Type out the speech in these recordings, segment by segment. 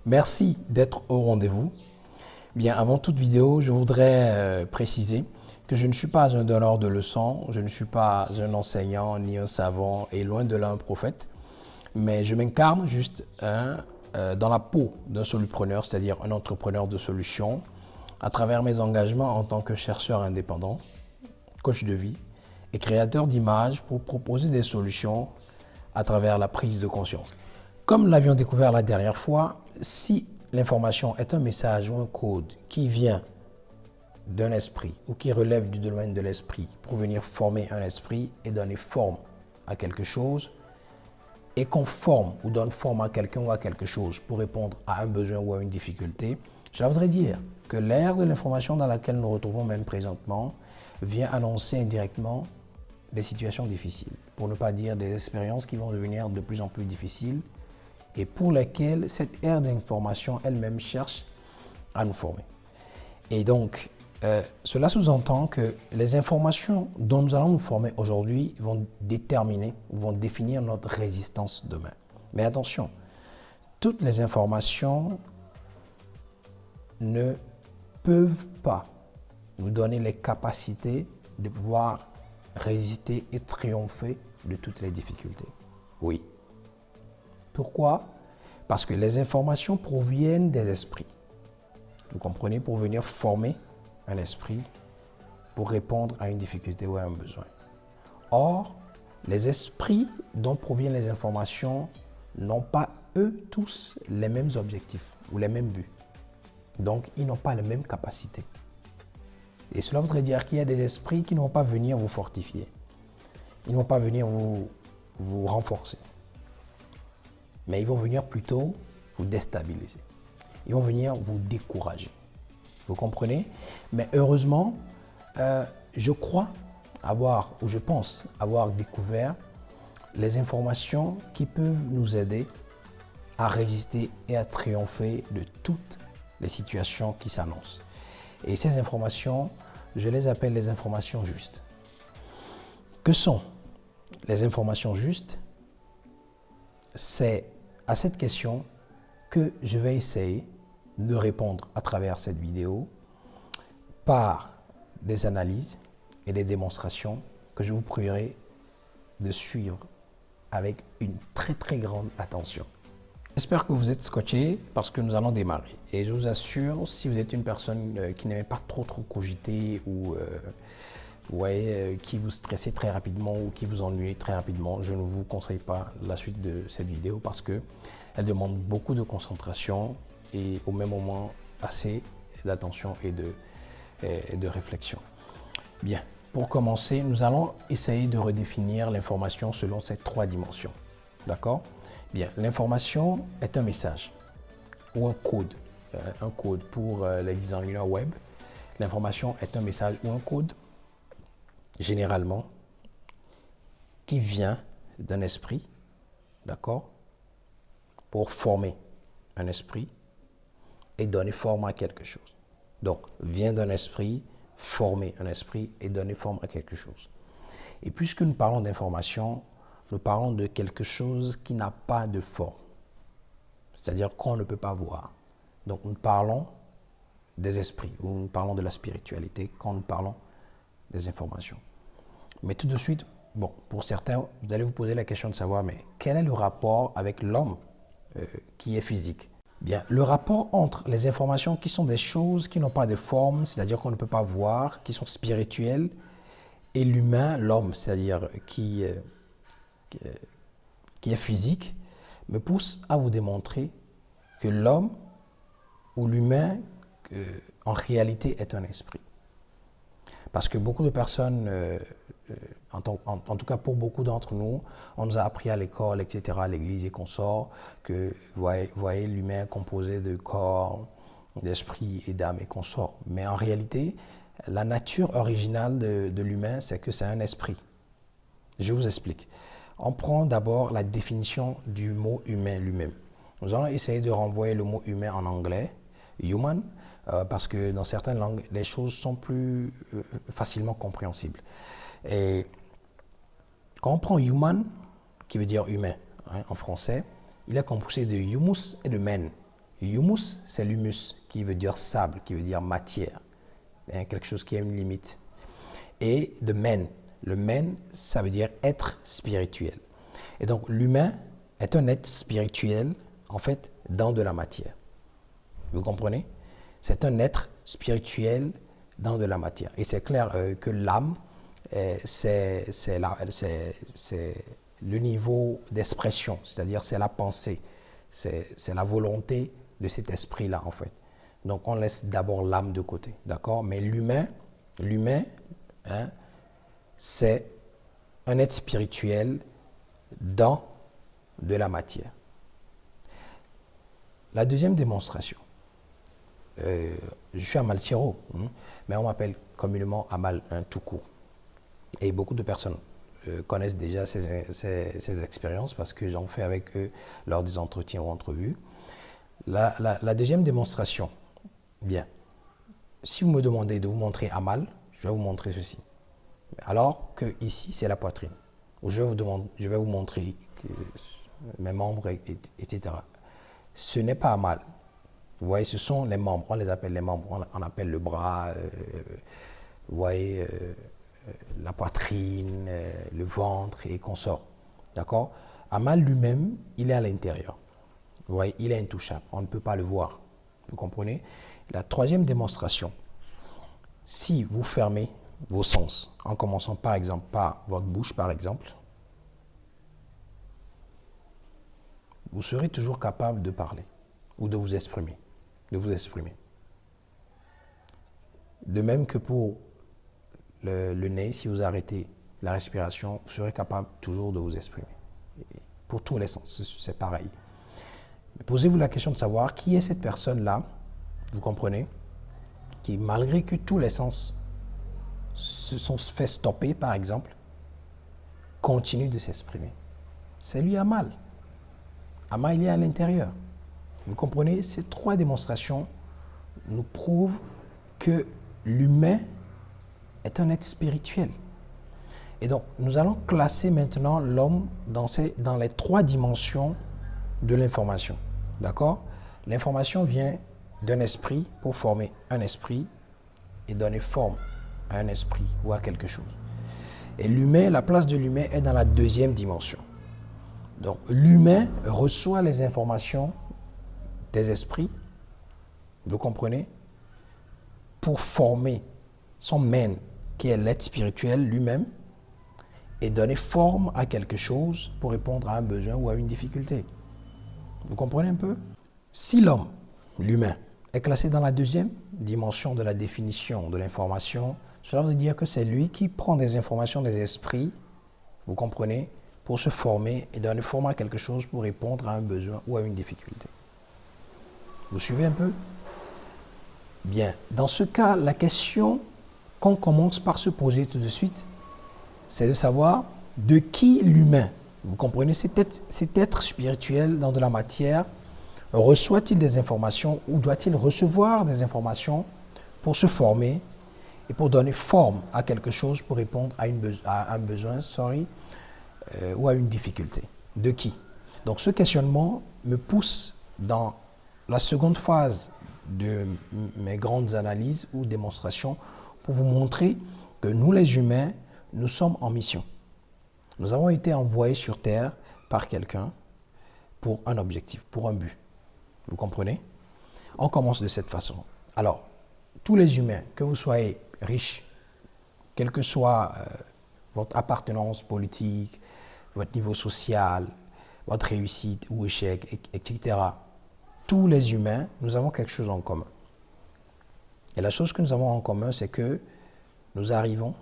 Merci d'être au rendez-vous. Bien, avant toute vidéo, je voudrais préciser que je ne suis pas un donneur de leçons, je ne suis pas un enseignant ni un savant et loin de là un prophète, mais je m'incarne juste dans la peau d'un solupreneur, c'est-à-dire un entrepreneur de solutions, à travers mes engagements en tant que chercheur indépendant, coach de vie et créateur d'images pour proposer des solutions à travers la prise de conscience. Comme nous l'avions découvert la dernière fois, si l'information est un message ou un code qui vient d'un esprit ou qui relève du domaine de l'esprit pour venir former un esprit et donner forme à quelque chose, et qu'on forme ou donne forme à quelqu'un ou à quelque chose pour répondre à un besoin ou à une difficulté, cela voudrait dire que l'ère de l'information dans laquelle nous retrouvons même présentement vient annoncer indirectement des situations difficiles, pour ne pas dire des expériences qui vont devenir de plus en plus difficiles et pour lesquelles cette ère d'information elle-même cherche à nous former. Et donc, cela sous-entend que les informations dont nous allons nous former aujourd'hui vont déterminer ou vont définir notre résistance demain. Mais attention, toutes les informations ne peuvent pas nous donner les capacités de pouvoir résister et triompher de toutes les difficultés. Oui. Pourquoi? Parce que les informations proviennent des esprits. Vous comprenez, pour venir former un esprit, pour répondre à une difficulté ou à un besoin. Or, les esprits dont proviennent les informations n'ont pas, eux tous, les mêmes objectifs ou les mêmes buts. Donc, ils n'ont pas les mêmes capacités. Et cela voudrait dire qu'il y a des esprits qui ne vont pas venir vous fortifier. Ils ne vont pas venir vous renforcer. Mais ils vont venir plutôt vous déstabiliser. Ils vont venir vous décourager. Vous comprenez? Mais heureusement, je crois avoir, ou je pense avoir découvert les informations qui peuvent nous aider à résister et à triompher de toutes les situations qui s'annoncent. Et ces informations, je les appelle les informations justes. Que sont les informations justes? C'est à cette question que je vais essayer de répondre à travers cette vidéo par des analyses et des démonstrations que je vous prierai de suivre avec une très grande attention. J'espère que vous êtes scotché parce que nous allons démarrer. Et je vous assure, si vous êtes une personne qui n'aimait pas trop cogiter ou qui vous stressez très rapidement ou qui vous ennuie très rapidement, je ne vous conseille pas la suite de cette vidéo parce que elle demande beaucoup de concentration et au même moment assez d'attention et de réflexion. Bien, pour commencer, nous allons essayer de redéfinir l'information selon ces trois dimensions. D'accord? Bien, l'information est un message ou un code. Un code pour les designers web. L'information est un message ou un code, généralement, qui vient d'un esprit, d'accord, pour former un esprit et donner forme à quelque chose. Donc, vient d'un esprit, former un esprit et donner forme à quelque chose. Et puisque nous parlons d'information, nous parlons de quelque chose qui n'a pas de forme, c'est-à-dire qu'on ne peut pas voir. Donc, nous parlons des esprits, ou nous parlons de la spiritualité quand nous parlons des informations. Mais tout de suite, bon, pour certains, vous allez vous poser la question de savoir, mais quel est le rapport avec l'homme qui est physique? Bien, le rapport entre les informations qui sont des choses qui n'ont pas de forme, c'est-à-dire qu'on ne peut pas voir, qui sont spirituelles, et l'humain, l'homme, c'est-à-dire qui est physique, me pousse à vous démontrer que l'homme ou l'humain, en réalité, est un esprit. Parce que beaucoup de personnes, en tout cas pour beaucoup d'entre nous, on nous a appris à l'école, etc., à l'église et consorts, que voyez l'humain est composé de corps, d'esprit et d'âme et consorts. Mais en réalité, la nature originale de l'humain, c'est que c'est un esprit. Je vous explique. On prend d'abord la définition du mot humain lui-même. Nous allons essayer de renvoyer le mot humain en anglais, human, parce que dans certaines langues, les choses sont plus facilement compréhensibles. Et quand on prend human, qui veut dire humain, hein, en français, il est composé de humus et de men. Humus, c'est l'humus, qui veut dire sable, qui veut dire matière, hein, quelque chose qui a une limite. Et de men, le men, ça veut dire être spirituel. Et donc, l'humain est un être spirituel, en fait, dans de la matière. Vous comprenez? C'est un être spirituel dans de la matière. Et c'est clair que l'âme, c'est le niveau d'expression, c'est-à-dire c'est la pensée, c'est la volonté de cet esprit-là, en fait. Donc, on laisse d'abord l'âme de côté, d'accord? Mais l'humain, hein, c'est un être spirituel dans de la matière. La deuxième démonstration, je suis Amal Thiro, mais on m'appelle communément Amal tout court. Et beaucoup de personnes connaissent déjà ces expériences parce que j'en fais avec eux lors des entretiens ou entrevues. La deuxième démonstration, bien, si vous me demandez de vous montrer Amal, je vais vous montrer ceci. Alors que ici, c'est la poitrine. Où je vais vous montrer mes membres, etc. Ce n'est pas Amal. Vous voyez, ce sont les membres. On les appelle les membres. On appelle le bras, vous voyez, la poitrine, le ventre et consorts. D'accord? Amal lui-même, il est à l'intérieur. Vous voyez, il est intouchable. On ne peut pas le voir. Vous comprenez? La troisième démonstration, si vous fermez vos sens, en commençant par exemple par votre bouche, par exemple, vous serez toujours capable de parler ou de vous exprimer. De même que pour le nez, si vous arrêtez la respiration, vous serez capable toujours de vous exprimer. Et pour tous les sens, c'est pareil. Posez-vous la question de savoir qui est cette personne-là, vous comprenez, qui malgré que tous les sens se sont fait stopper, par exemple, continue de s'exprimer. C'est lui Amal. Amal, il est à l'intérieur. Vous comprenez? Ces trois démonstrations nous prouvent que l'humain est un être spirituel. Et donc, nous allons classer maintenant l'homme dans les trois dimensions de l'information. D'accord? L'information vient d'un esprit pour former un esprit et donner forme à un esprit ou à quelque chose. Et l'humain, la place de l'humain est dans la deuxième dimension. Donc, l'humain reçoit les informations des esprits, vous comprenez, pour former son men, qui est l'être spirituel lui-même, et donner forme à quelque chose pour répondre à un besoin ou à une difficulté. Vous comprenez un peu? Si l'homme, l'humain, est classé dans la deuxième dimension de la définition de l'information, cela veut dire que c'est lui qui prend des informations des esprits, vous comprenez, pour se former et donner forme à quelque chose pour répondre à un besoin ou à une difficulté. Vous suivez un peu? Bien, dans ce cas, la question qu'on commence par se poser tout de suite, c'est de savoir de qui l'humain, vous comprenez, cet être spirituel dans de la matière, reçoit-il des informations ou doit-il recevoir des informations pour se former et pour donner forme à quelque chose pour répondre à un besoin, ou à une difficulté. De qui? Donc ce questionnement me pousse dans la seconde phase de mes grandes analyses ou démonstrations pour vous montrer que nous les humains, nous sommes en mission. Nous avons été envoyés sur Terre par quelqu'un pour un objectif, pour un but. Vous comprenez? On commence de cette façon. Alors, tous les humains, que vous soyez riches, quelle que soit votre appartenance politique, votre niveau social, votre réussite ou échec, etc., tous les humains, nous avons quelque chose en commun. Et la chose que nous avons en commun, c'est que nous arrivons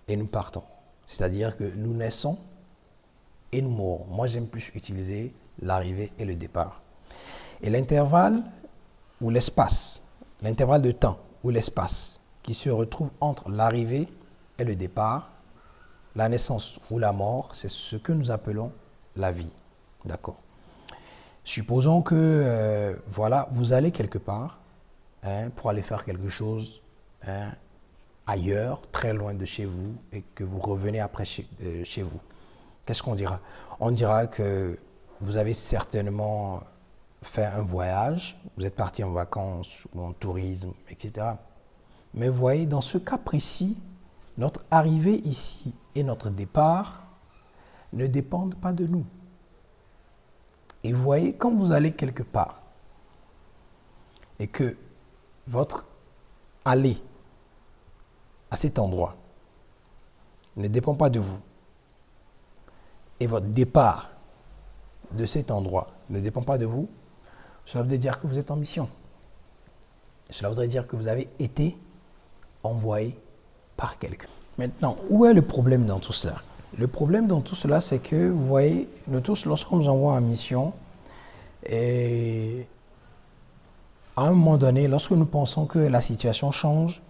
et nous partons. C'est-à-dire que nous naissons et nous mourons. Moi, j'aime plus utiliser l'arrivée et le départ. Et l'intervalle ou l'espace, l'intervalle de temps ou l'espace qui se retrouve entre l'arrivée et le départ, la naissance ou la mort, c'est ce que nous appelons la vie. D'accord? Supposons que, voilà, vous allez quelque part pour aller faire quelque chose ailleurs, très loin de chez vous, et que vous revenez après chez vous. Qu'est-ce qu'on dira? On dira que vous avez certainement fait un voyage, vous êtes parti en vacances ou en tourisme, etc. Mais vous voyez, dans ce cas précis, notre arrivée ici et notre départ ne dépendent pas de nous. Et vous voyez, quand vous allez quelque part et que votre aller à cet endroit ne dépend pas de vous et votre départ de cet endroit ne dépend pas de vous, cela voudrait dire que vous êtes en mission. Cela voudrait dire que vous avez été envoyé par quelqu'un. Maintenant, où est le problème dans tout cela? Le problème dans tout cela, c'est que, vous voyez, nous tous, lorsqu'on nous envoie en mission, et à un moment donné, lorsque nous pensons que la situation change,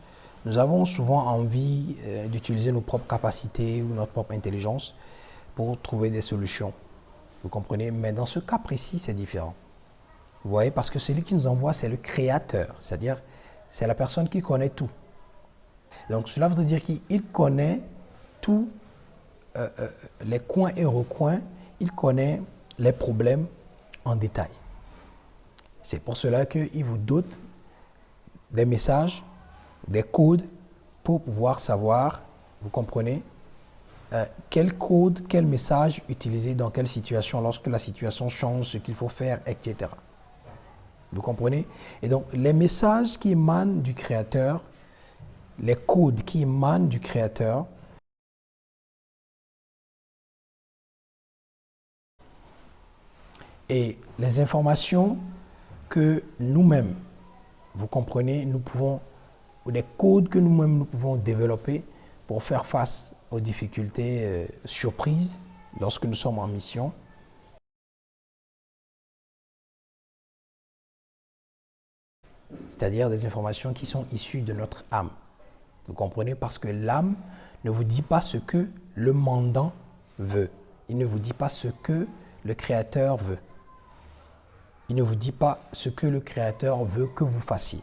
nous avons souvent envie d'utiliser nos propres capacités ou notre propre intelligence pour trouver des solutions. Vous comprenez? Mais dans ce cas précis, c'est différent. Vous voyez, parce que celui qui nous envoie, c'est le créateur, c'est-à-dire c'est la personne qui connaît tout. Donc cela veut dire qu'il connaît tous les coins et recoins, il connaît les problèmes en détail. C'est pour cela qu'il vous dote des messages, des codes pour pouvoir savoir, vous comprenez, quel code, quel message utiliser dans quelle situation, lorsque la situation change, ce qu'il faut faire, etc. Vous comprenez? Et donc, les messages qui émanent du Créateur, les codes qui émanent du Créateur, et les informations que nous-mêmes, vous comprenez, nous pouvons, ou les codes que nous-mêmes nous pouvons développer pour faire face aux difficultés surprises lorsque nous sommes en mission. C'est-à-dire des informations qui sont issues de notre âme. Vous comprenez? Parce que l'âme ne vous dit pas ce que le mandant veut. Il ne vous dit pas ce que le Créateur veut. Il ne vous dit pas ce que le Créateur veut que vous fassiez.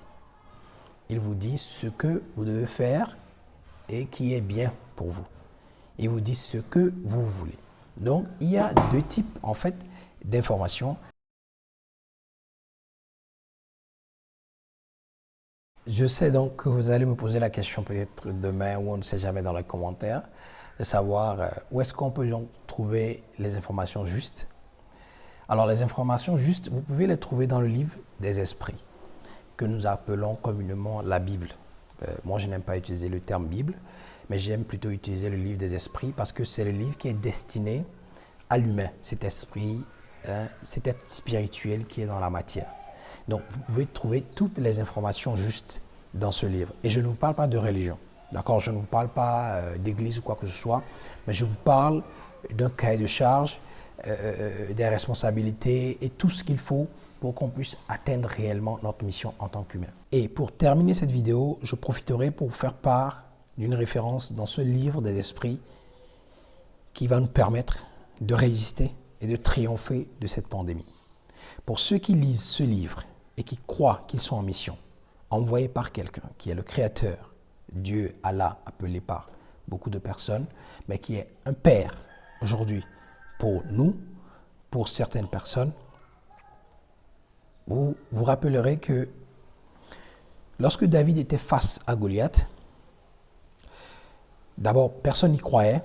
Il vous dit ce que vous devez faire et qui est bien pour vous. Il vous dit ce que vous voulez. Donc, il y a deux types, en fait, d'informations. Je sais donc que vous allez me poser la question peut-être demain ou on ne sait jamais dans les commentaires, de savoir où est-ce qu'on peut donc trouver les informations justes. Alors, les informations justes, vous pouvez les trouver dans le livre des esprits, que nous appelons communément la Bible. Moi, je n'aime pas utiliser le terme Bible, mais j'aime plutôt utiliser le livre des esprits parce que c'est le livre qui est destiné à l'humain, cet esprit, cet être spirituel qui est dans la matière. Donc, vous pouvez trouver toutes les informations justes dans ce livre. Et je ne vous parle pas de religion, d'accord? Je ne vous parle pas d'église ou quoi que ce soit, mais je vous parle d'un cahier de charge, des responsabilités et tout ce qu'il faut pour qu'on puisse atteindre réellement notre mission en tant qu'humain. Et pour terminer cette vidéo, je profiterai pour vous faire part d'une référence dans ce livre des esprits qui va nous permettre de résister et de triompher de cette pandémie. Pour ceux qui lisent ce livre et qui croient qu'ils sont en mission, envoyés par quelqu'un qui est le Créateur, Dieu, Allah, appelé par beaucoup de personnes, mais qui est un Père aujourd'hui pour nous, pour certaines personnes, vous vous rappellerez que lorsque David était face à Goliath, d'abord, personne n'y croyait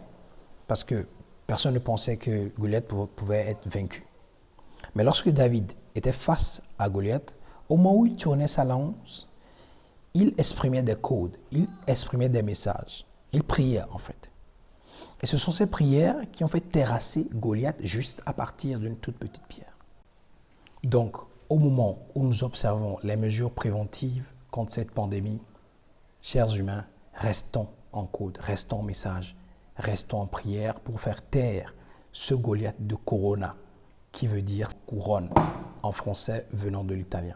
parce que personne ne pensait que Goliath pouvait être vaincu. Mais lorsque David était face à Goliath, au moment où il tournait sa lance, il exprimait des codes, il exprimait des messages, il priait en fait. Et ce sont ces prières qui ont fait terrasser Goliath juste à partir d'une toute petite pierre. Donc, au moment où nous observons les mesures préventives contre cette pandémie, chers humains, restons en code, restons en message, restons en prière pour faire taire ce Goliath de Corona, qui veut dire couronne en français venant de l'italien.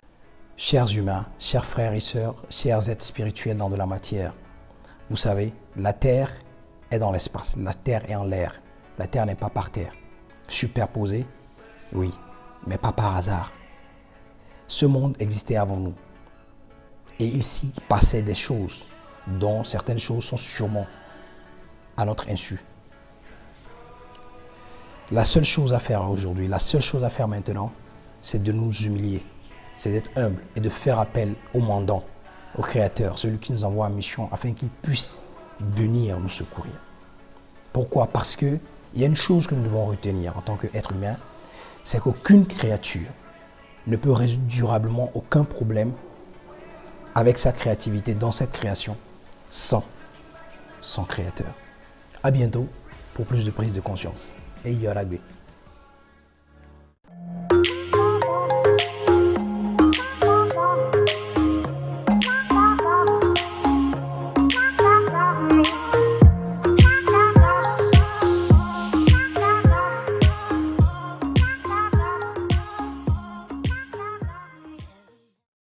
Chers humains, chers frères et sœurs, chers êtres spirituels dans de la matière, vous savez, la Terre est dans l'espace, la Terre est en l'air, la Terre n'est pas par terre. Superposée, oui, mais pas par hasard. Ce monde existait avant nous et il s'y passait des choses dont certaines choses sont sûrement à notre insu. La seule chose à faire aujourd'hui, la seule chose à faire maintenant, c'est de nous humilier, c'est d'être humble et de faire appel au mandant, au Créateur, celui qui nous envoie en mission afin qu'il puisse venir nous secourir. Pourquoi? Parce qu'il y a une chose que nous devons retenir en tant qu'être humain, c'est qu'aucune créature ne peut résoudre durablement aucun problème avec sa créativité dans cette création sans son Créateur. À bientôt pour plus de prise de conscience. Et Yoragbe.